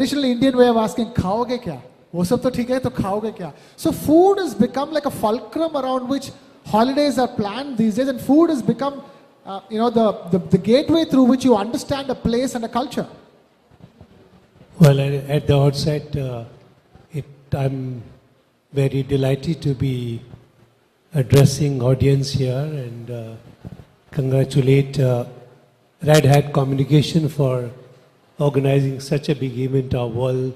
traditional Indian way of asking, खाओगे क्या? वो सब तो ठीक है, तो खाओगे क्या? So food has become like a fulcrum around which holidays are planned these days, and food has become, the gateway through which you understand a place and a culture. Well, at the outset, I'm very delighted to be addressing audience here and congratulate Red Hat Communication for organizing such a big event, our World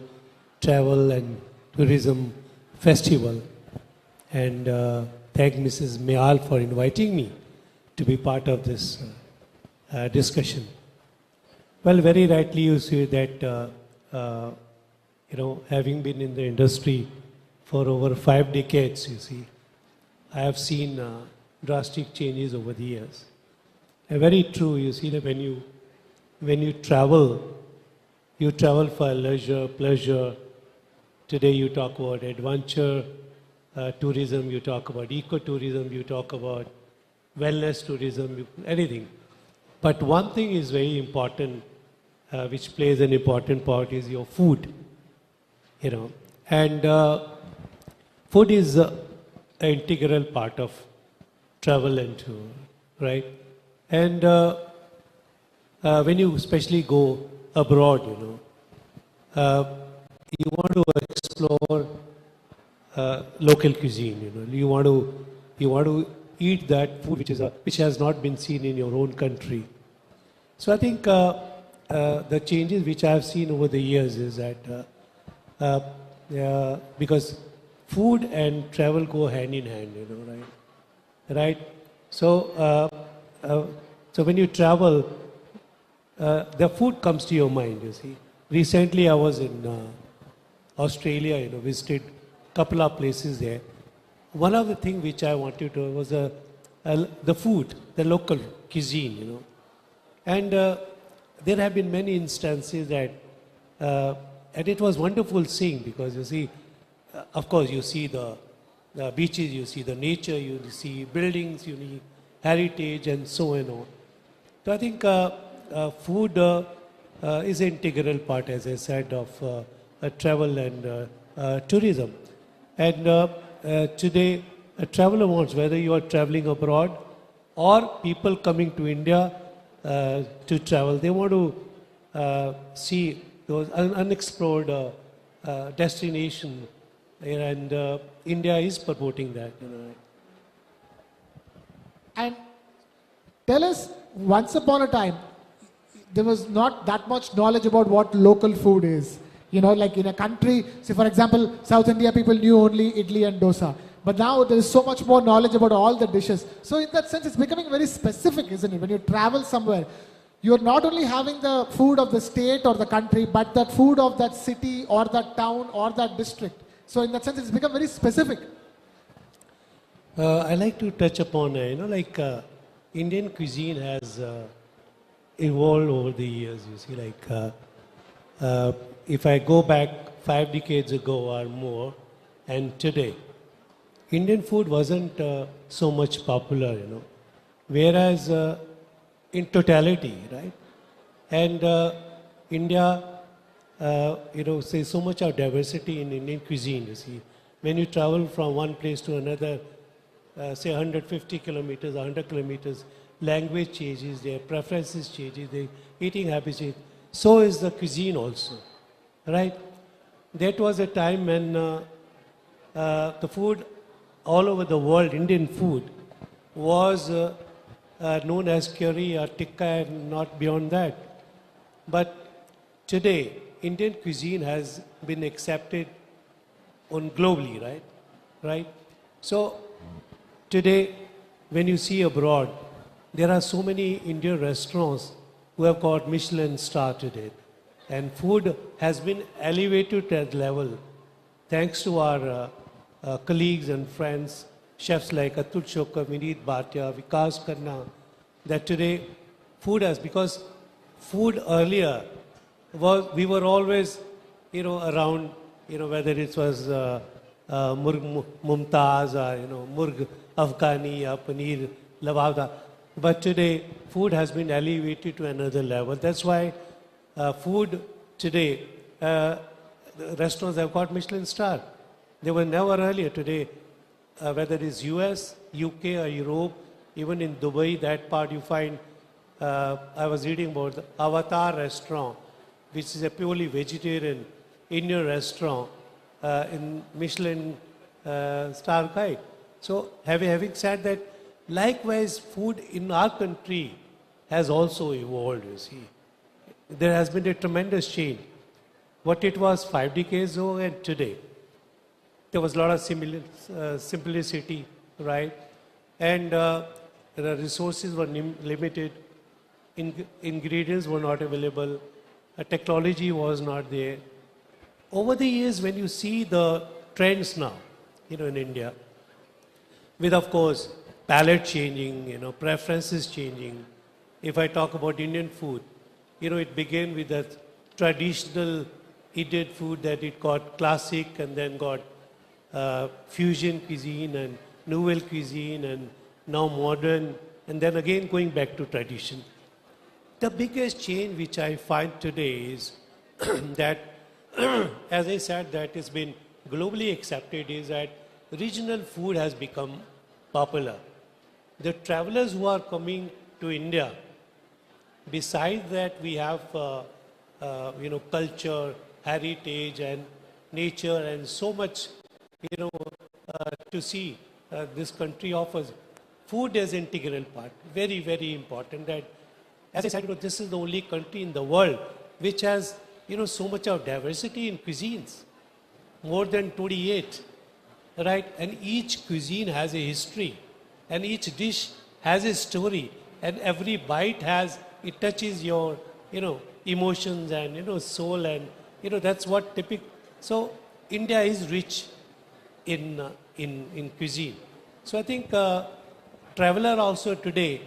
Travel and Tourism Festival. And thank Mrs. Mehal for inviting me to be part of this discussion. Well, very rightly you say that, having been in the industry for over 5 decades, you see, I have seen drastic changes over the years. And very true, you see that when you travel for leisure, pleasure. Today you talk about adventure tourism, you talk about ecotourism, you talk about wellness tourism, anything. But one thing is very important, which plays an important part, is your food. And food is an integral part of travel and tour, right? And when you especially go abroad, you want to explore local cuisine. You want to eat that food which has not been seen in your own country. So I think the changes which I have seen over the years is that because food and travel go hand in hand, right? So when you travel, the food comes to your mind, you see. Recently I was in Australia, visited a couple of places there. One of the things which I wanted to was the food, the local cuisine, And there have been many instances that, and it was wonderful seeing, because you see, of course you see the beaches, you see the nature, you see buildings, you see heritage and so on. So I think food is an integral part, as I said, of travel and tourism. And today, a traveler wants, whether you are traveling abroad or people coming to India to travel, they want to see those unexplored destinations, and India is promoting that. And tell us, once upon a time, there was not that much knowledge about what local food is. Like in a country, say for example, South India, people knew only idli and dosa. But now there is so much more knowledge about all the dishes. So in that sense, it's becoming very specific, isn't it? When you travel somewhere, you're not only having the food of the state or the country, but that food of that city or that town or that district. So in that sense, it's become very specific. I like to touch upon, Indian cuisine has evolved over the years, you see, if I go back 5 decades ago or more, and today, Indian food wasn't so much popular, whereas in totality, right? And India, say so much of diversity in Indian cuisine, you see. When you travel from one place to another, say 150 kilometers, 100 kilometers, language changes, their preferences changes, their eating habits change. So is the cuisine also, right? That was a time when the food all over the world, Indian food, was known as curry or tikka and not beyond that. But today, Indian cuisine has been accepted on globally, right? So today, when you see abroad, there are so many Indian restaurants who have got Michelin star today. And food has been elevated to that level thanks to our colleagues and friends, chefs like Atul Chokar, Vineet Bhatia, Vikas Khanna, that today food has, because food earlier we were always, around, whether it was Murg Mumtaz or, Murg Afghani or Paneer Lavada. But today, food has been elevated to another level. That's why food today the restaurants have got Michelin star. They were never earlier. Today, whether it's US, UK or Europe, even in Dubai, that part you find, I was reading about the Avatar restaurant, which is a purely vegetarian Indian restaurant in Michelin star guide. So having said that, likewise food in our country has also evolved, you see. There has been a tremendous change. What it was 5 decades ago and today. There was a lot of simplicity, right? And the resources were limited. Ingredients were not available. Technology was not there. Over the years, when you see the trends now, in India, with of course palate changing, preferences changing. If I talk about Indian food, it began with that traditional Indian food that it got classic and then got fusion cuisine and nouvelle cuisine and now modern, and then again going back to tradition. The biggest change which I find today is that, as I said, that has been globally accepted is that regional food has become popular. The travelers who are coming to India, besides that we have culture, heritage and nature and so much to see this country offers. Food is an integral part, very, very important. That, as I said, this is the only country in the world which has so much of diversity in cuisines, more than 28, right? And each cuisine has a history, and each dish has a story, and every bite it touches your emotions and soul, and that's what typical. So India is rich in cuisine. So I think traveler also today,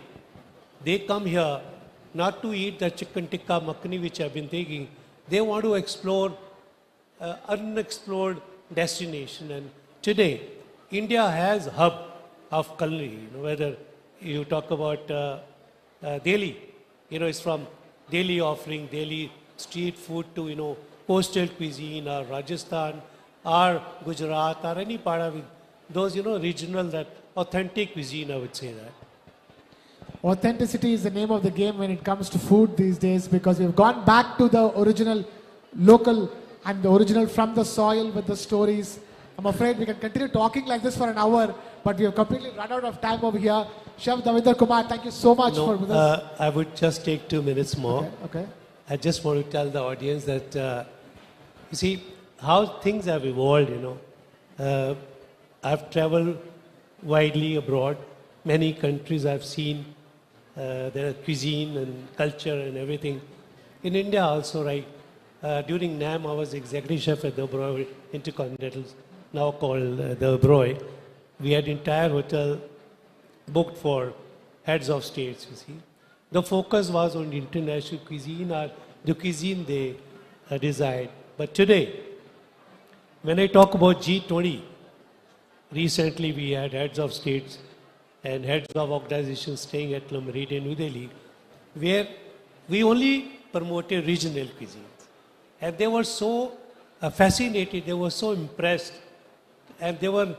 they come here not to eat the chicken tikka makhani which I've been taking. They want to explore unexplored destination. And today, India has hub of culinary. Whether you talk about Delhi, it's from Delhi offering Delhi street food to coastal cuisine, or Rajasthan, or Gujarat, or any part of it. Those regional, that authentic cuisine, I would say that. Authenticity is the name of the game when it comes to food these days, because we've gone back to the original local and the original from the soil with the stories. I'm afraid we can continue talking like this for an hour, but we have completely run out of time over here. Chef Davinder Kumar, thank you so much for with us. I would just take 2 minutes more. Okay. I just want to tell the audience that, you see, how things have evolved, I've traveled widely abroad. Many countries I've seen their cuisine and culture and everything. In India also, right? During NAM, I was executive chef at the Oberoi Intercontinental, now called the Oberoi. We had entire hotel booked for heads of states, you see. The focus was on international cuisine, or the cuisine they desired. But today, when I talk about G20, recently we had heads of states and heads of organizations staying at La Meridian, New Delhi, where we only promoted regional cuisines. And they were so fascinated, they were so impressed, and they were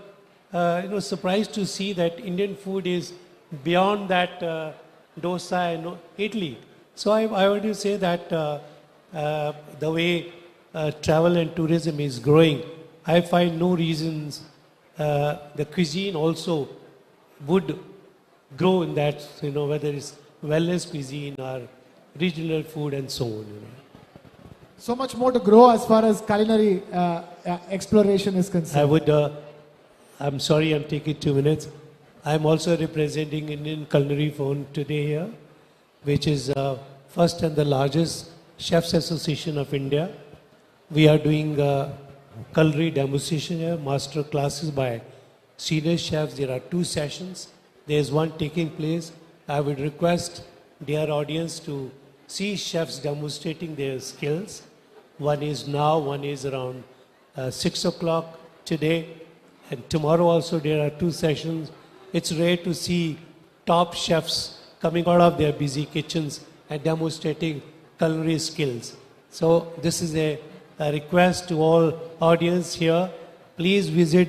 surprised to see that Indian food is beyond that dosa and Italy. So I want to say that the way travel and tourism is growing, I find no reasons the cuisine also would grow in that, whether it's wellness cuisine or regional food and so on. So much more to grow as far as culinary exploration is concerned. I'm sorry I'm taking 2 minutes. I'm also representing Indian Culinary Forum today here, which is first and the largest Chefs Association of India. We are doing culinary demonstration here, master classes by senior chefs. There are 2 sessions. There is one taking place. I would request dear audience to see chefs demonstrating their skills. One is now, one is around 6 o'clock today. And tomorrow also there are 2 sessions. It's rare to see top chefs coming out of their busy kitchens and demonstrating culinary skills. So this is a a request to all audience here, please visit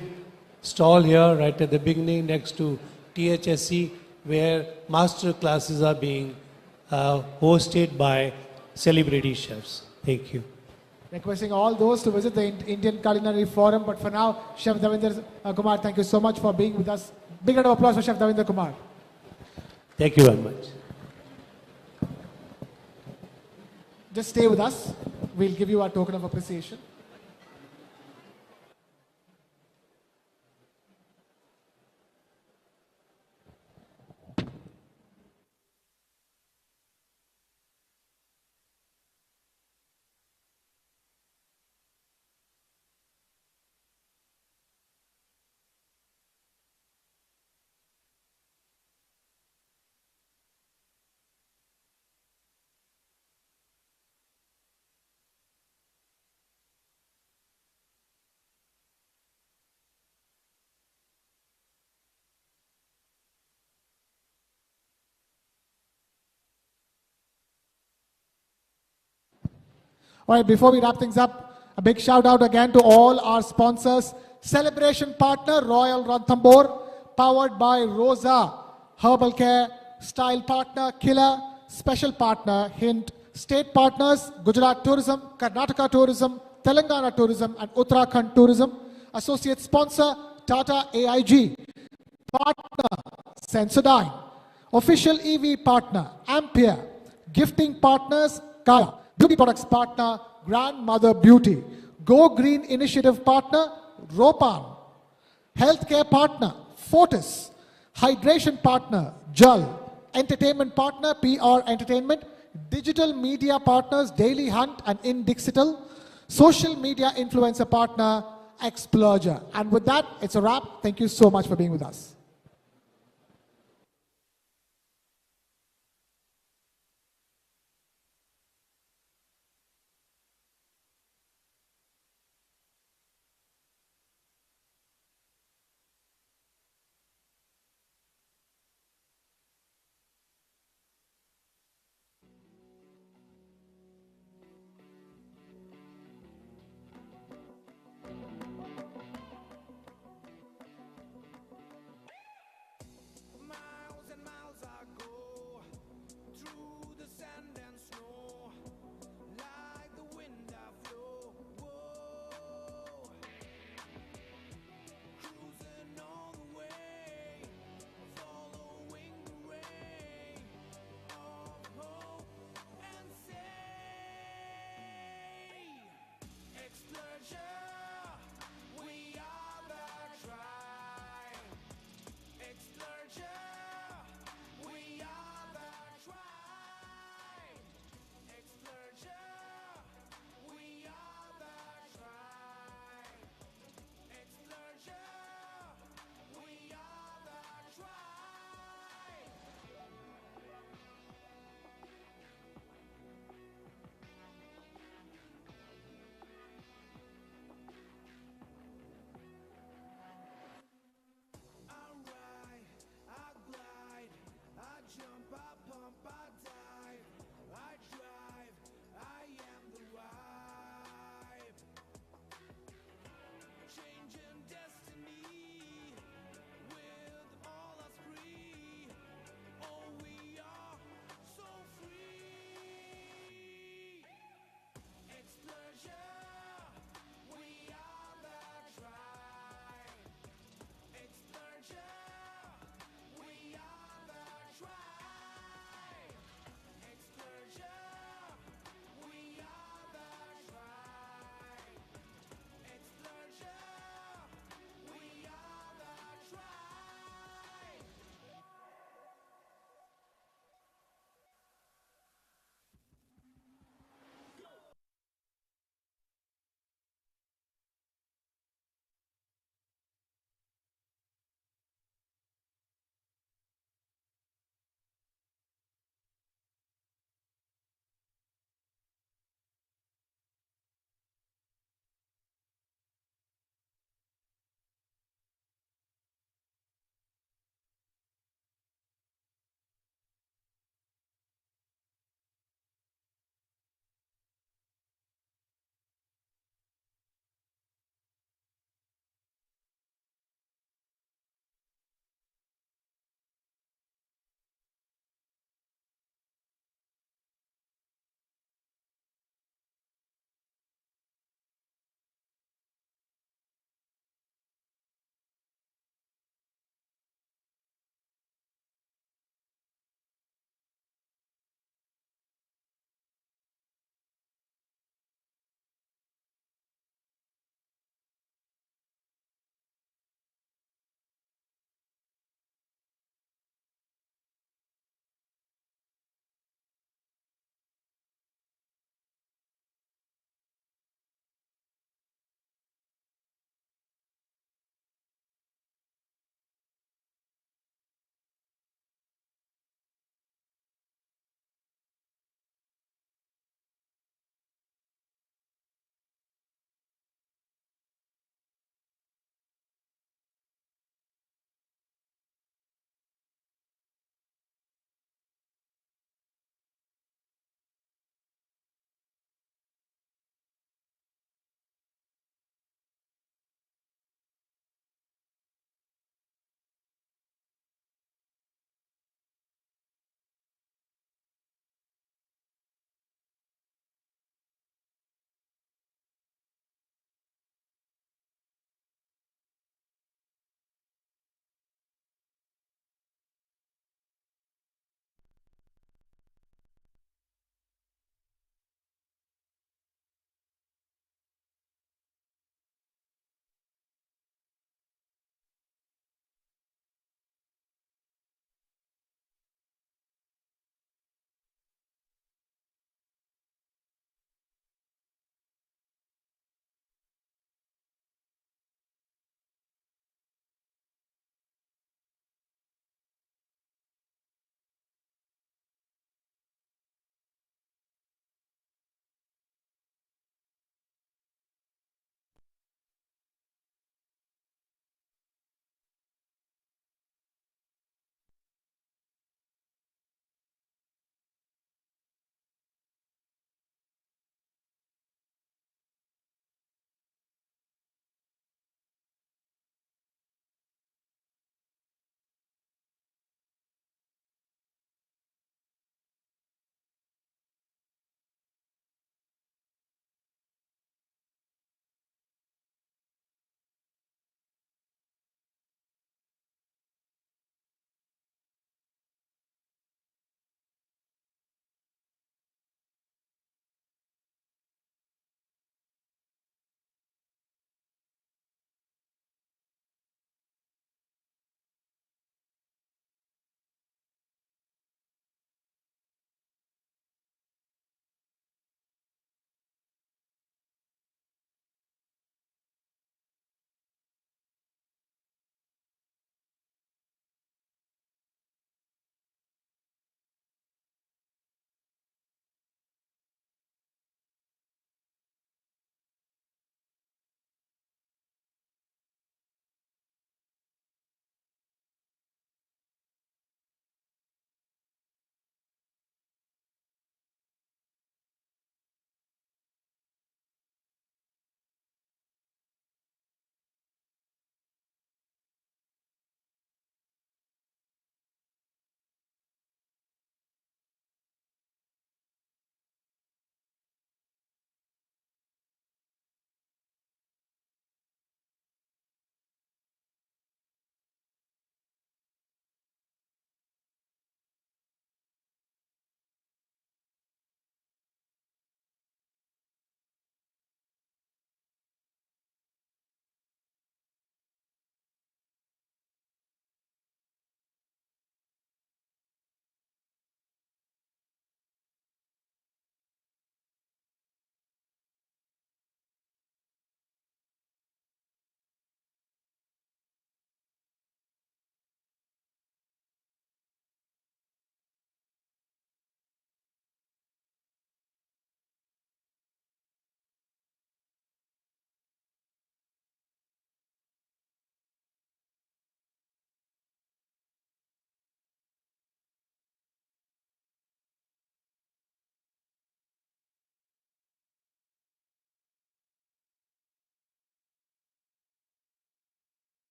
stall here right at the beginning next to THSC, where master classes are being hosted by celebrity chefs. Thank you. Requesting all those to visit the Indian Culinary Forum. But for now, Chef Davinder Kumar, thank you so much for being with us. Big round of applause for Chef Davinder Kumar. Thank you very much. Just stay with us. We'll give you our token of appreciation. All right, before we wrap things up, a big shout out again to all our sponsors. Celebration partner, Royal Ranthambore, powered by Rosa, Herbal Care, style partner, Killer, special partner, Hint, state partners, Gujarat Tourism, Karnataka Tourism, Telangana Tourism, and Uttarakhand Tourism. Associate sponsor, Tata AIG. Partner, Sensodyne. Official EV partner, Ampere. Gifting partners, Kaya. Beauty products partner, Grandmother Beauty. Go Green Initiative partner, Ropan. Healthcare partner, Fortis. Hydration partner, Jal. Entertainment partner, PR Entertainment. Digital media partners, Daily Hunt and Indixital. Social media influencer partner, Exploger. And with that, it's a wrap. Thank you so much for being with us.